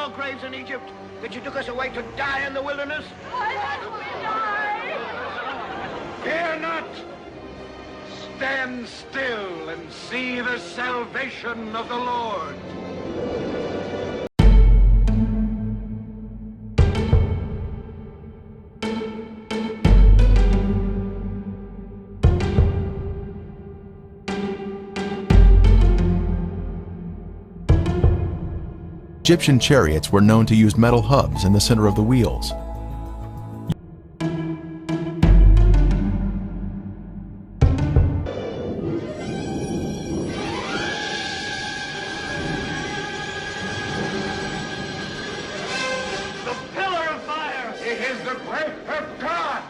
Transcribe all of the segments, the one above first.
no graves in Egypt, that you took us away to die in the wilderness? Why must we die? Fear not! Stand still and see the salvation of the Lord. Egyptian chariots were known to use metal hubs in the center of the wheels. The pillar of fire! It is the breath of God!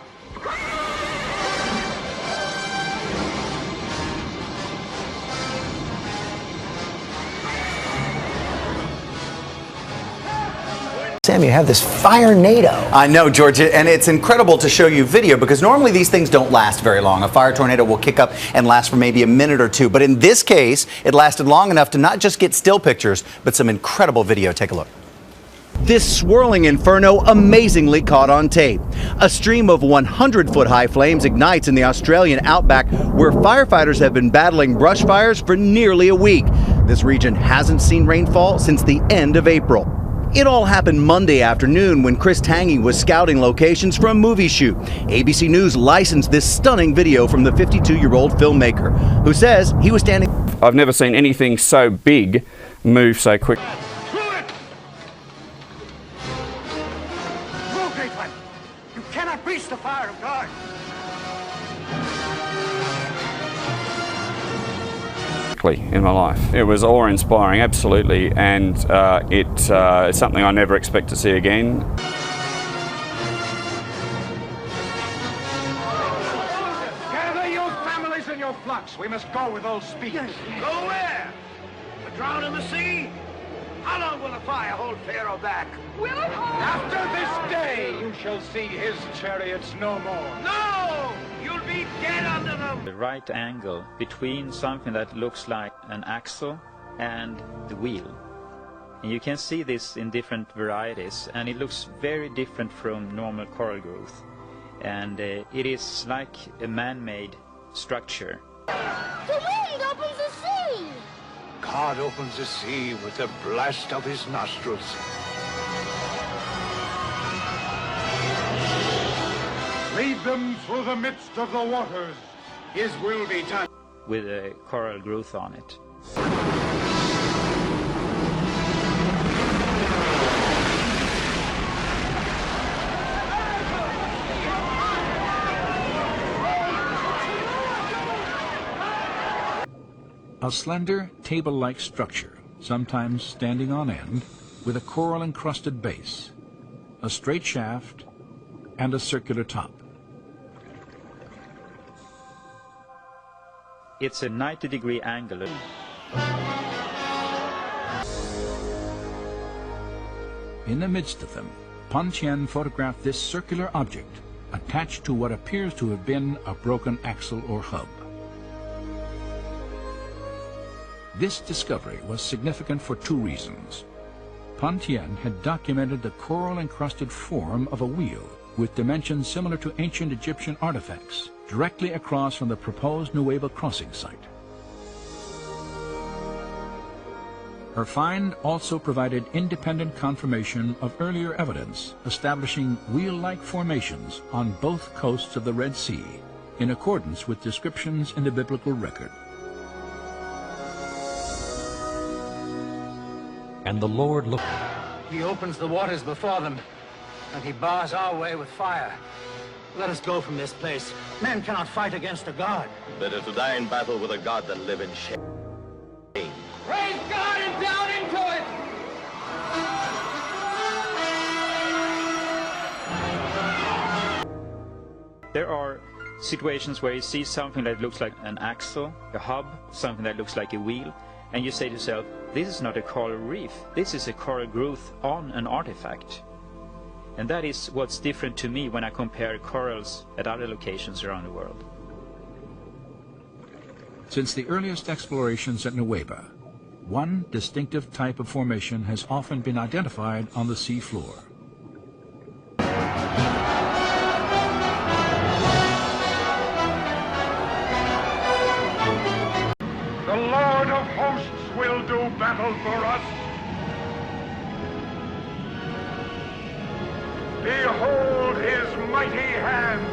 Sam, you have this fire NATO. I know, George, and it's incredible to show you video because normally these things don't last very long. A fire tornado will kick up and last for maybe a minute or two. But in this case, it lasted long enough to not just get still pictures, but some incredible video. Take a look. This swirling inferno amazingly caught on tape. A stream of 100-foot-high flames ignites in the Australian outback, where firefighters have been battling brush fires for nearly a week. This region hasn't seen rainfall since the end of April. It all happened Monday afternoon when Chris Tangy was scouting locations for a movie shoot. ABC News licensed this stunning video from the 52-year-old filmmaker, who says he was standing... I've never seen anything so big move so quick. Move, great one! You cannot reach the fire of God! In my life. It was awe-inspiring, absolutely, and it's something I never expect to see again. Gather your families and your flocks. We must go with all speed. Go where? To drown in the sea? How long will the fire hold Pharaoh back? Will it hold? After this day, you shall see his chariots no more. No! You'll be dead under them! The right angle between something that looks like an axle and the wheel. And you can see this in different varieties, and it looks very different from normal coral growth. And it is like a man-made structure. The wind opens the sea! God opens the sea with the blast of his nostrils. Lead them through the midst of the waters. His will be done. With a coral growth on it. A slender, table-like structure, sometimes standing on end, with a coral-encrusted base, a straight shaft, and a circular top. It's a 90-degree angle. In the midst of them, Pan Tien photographed this circular object, attached to what appears to have been a broken axle or hub. This discovery was significant for two reasons. Pan Tien had documented the coral-encrusted form of a wheel with dimensions similar to ancient Egyptian artifacts, directly across from the proposed Nueva crossing site. Her find also provided independent confirmation of earlier evidence establishing wheel-like formations on both coasts of the Red Sea, in accordance with descriptions in the biblical record. And the Lord looked. He opens the waters before them, and he bars our way with fire. Let us go from this place. Men cannot fight against a God. Better to die in battle with a God than live in shame. Praise God and down into it! There are situations where you see something that looks like an axle, a hub, something that looks like a wheel, and you say to yourself, this is not a coral reef, this is a coral growth on an artifact. And that is what's different to me when I compare corals at other locations around the world. Since the earliest explorations at Nueva, one distinctive type of formation has often been identified on the sea floor. The Lord of hosts will do battle for us. Behold his mighty hand.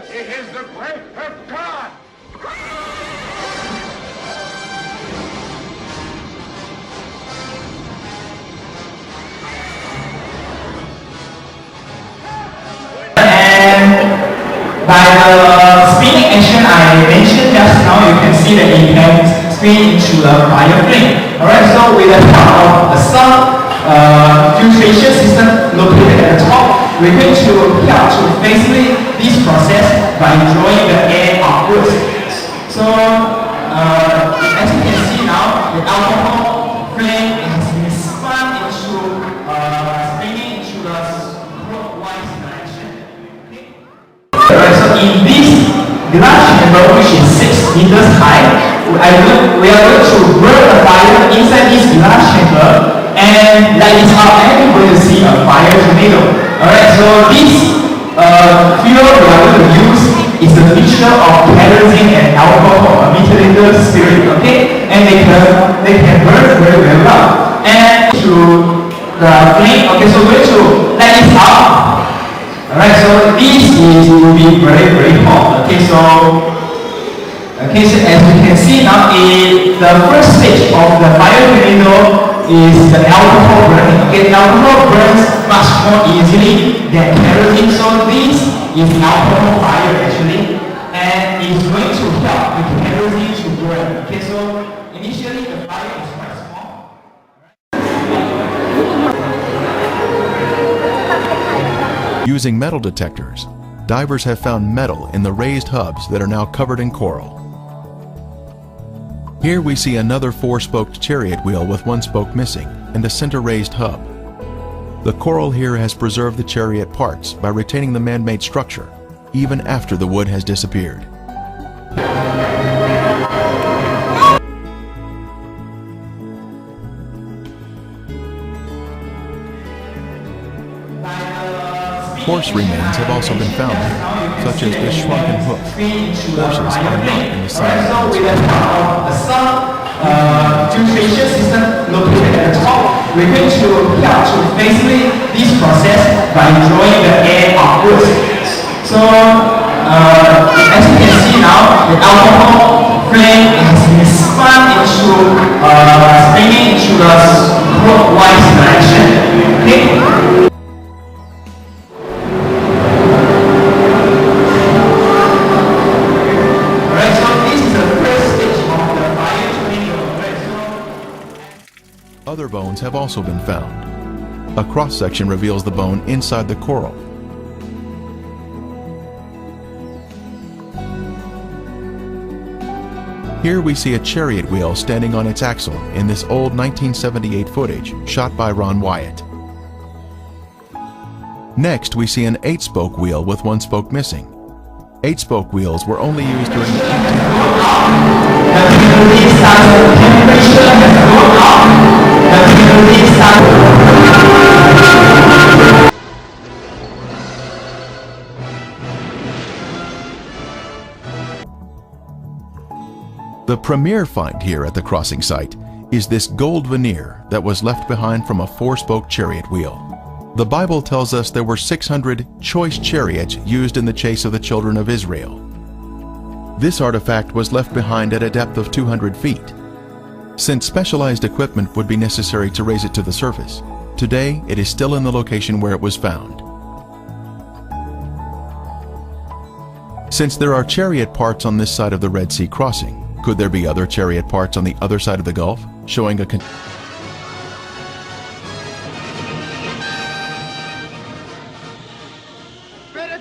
It is the breath of God! By the spinning action I mentioned just now, you can see that it can spin into the fire flame. Alright, so with the help of the sun filtration system located at the top, we're going to help to facilitate this process by drawing the air upwards. So, as you can see now, the alcohol flame has been spun into spinning into the clockwise direction. Alright, so in this glass chamber, which is 6 meters high, we are going to burn the fire inside this glass chamber, and that is how we're going to see a fire tornado. Alright, so this fuel we are going to use is a mixture of kerosene and alcohol, a methylated spirit, okay? And they can burn very, very well. And to the flame, okay, so we're going to let it out. Alright, so this will be very, very hot. Okay, so as you can see now, the first stage of the fire tornado is the alcohol burning. Okay, alcohol burns much more easily than kerosene, so this is alcohol fire actually, and it's going to help the kerosene to burn. Okay, so initially the fire is quite small. Using metal detectors, divers have found metal in the raised hubs that are now covered in coral. Here we see another 4-spoked chariot wheel with 1 spoke missing and a center raised hub. The coral here has preserved the chariot parts by retaining the man-made structure, even after the wood has disappeared. Horse remains have also been found here, such as this shrunken hoof. Horses are not in the same filtration system located at the top, we're going to help to facilitate this process by drawing the air upwards. So, as you can see now, the alcohol flame has been spun into spinning into the clockwise direction. Okay. Other bones have also been found. A cross-section reveals the bone inside the coral. Here we see a chariot wheel standing on its axle in this old 1978 footage shot by Ron Wyatt. Next, we see an 8-spoke wheel with 1 spoke missing. 8-spoke wheels were only used during the 1800s. The premier find here at the crossing site is this gold veneer that was left behind from a four-spoke chariot wheel. The Bible tells us there were 600 choice chariots used in the chase of the children of Israel. This artifact was left behind at a depth of 200 feet. Since specialized equipment would be necessary to raise it to the surface, today it is still in the location where it was found. Since there are chariot parts on this side of the Red Sea crossing, could there be other chariot parts on the other side of the Gulf, showing a Better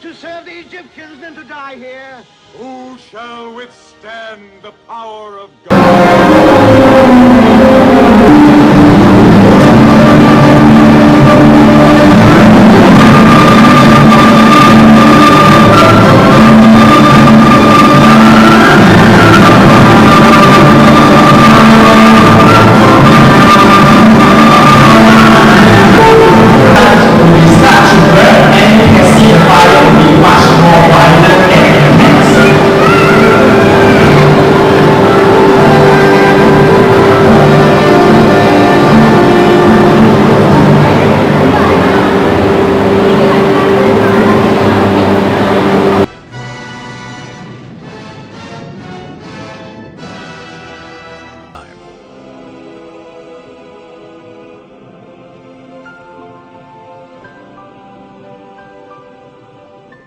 to serve the Egyptians than to die here. Who shall withstand the power of God?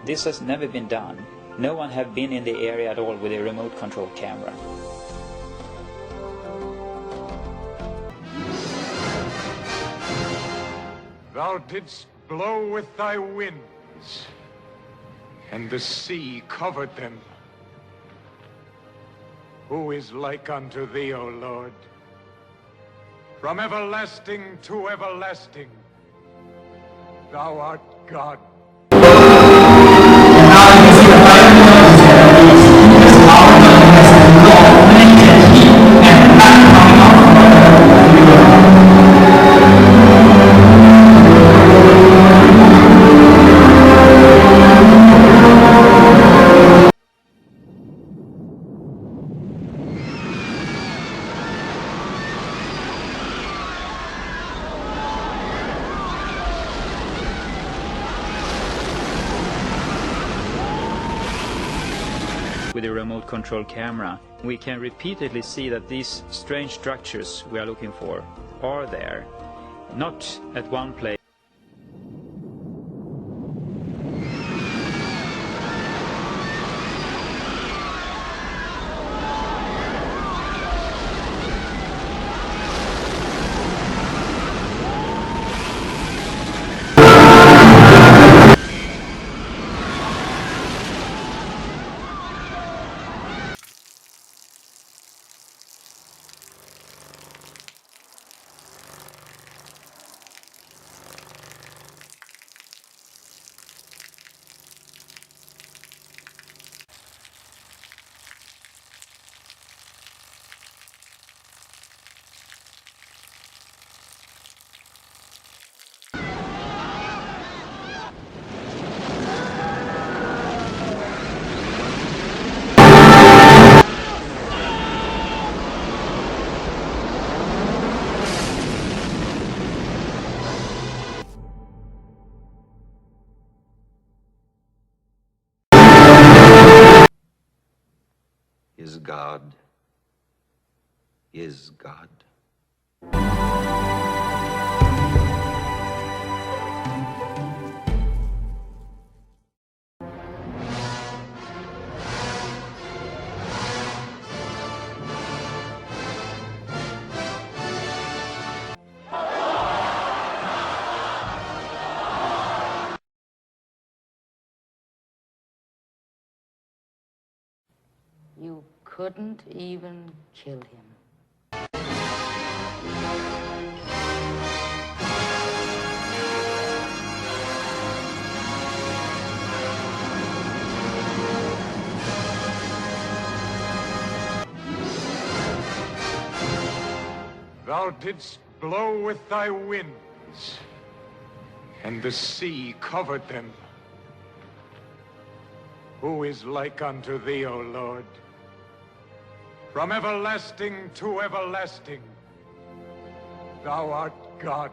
This has never been done. No one have been in the area at all with a remote control camera. Thou didst blow with thy winds, and the sea covered them. Who is like unto thee, O Lord? From everlasting to everlasting, thou art God. With a remote control camera, we can repeatedly see that these strange structures we are looking for are there, not at one place. Is God is God. You couldn't even kill him. Thou didst blow with thy winds, and the sea covered them. Who is like unto thee, O Lord? From everlasting to everlasting, thou art God.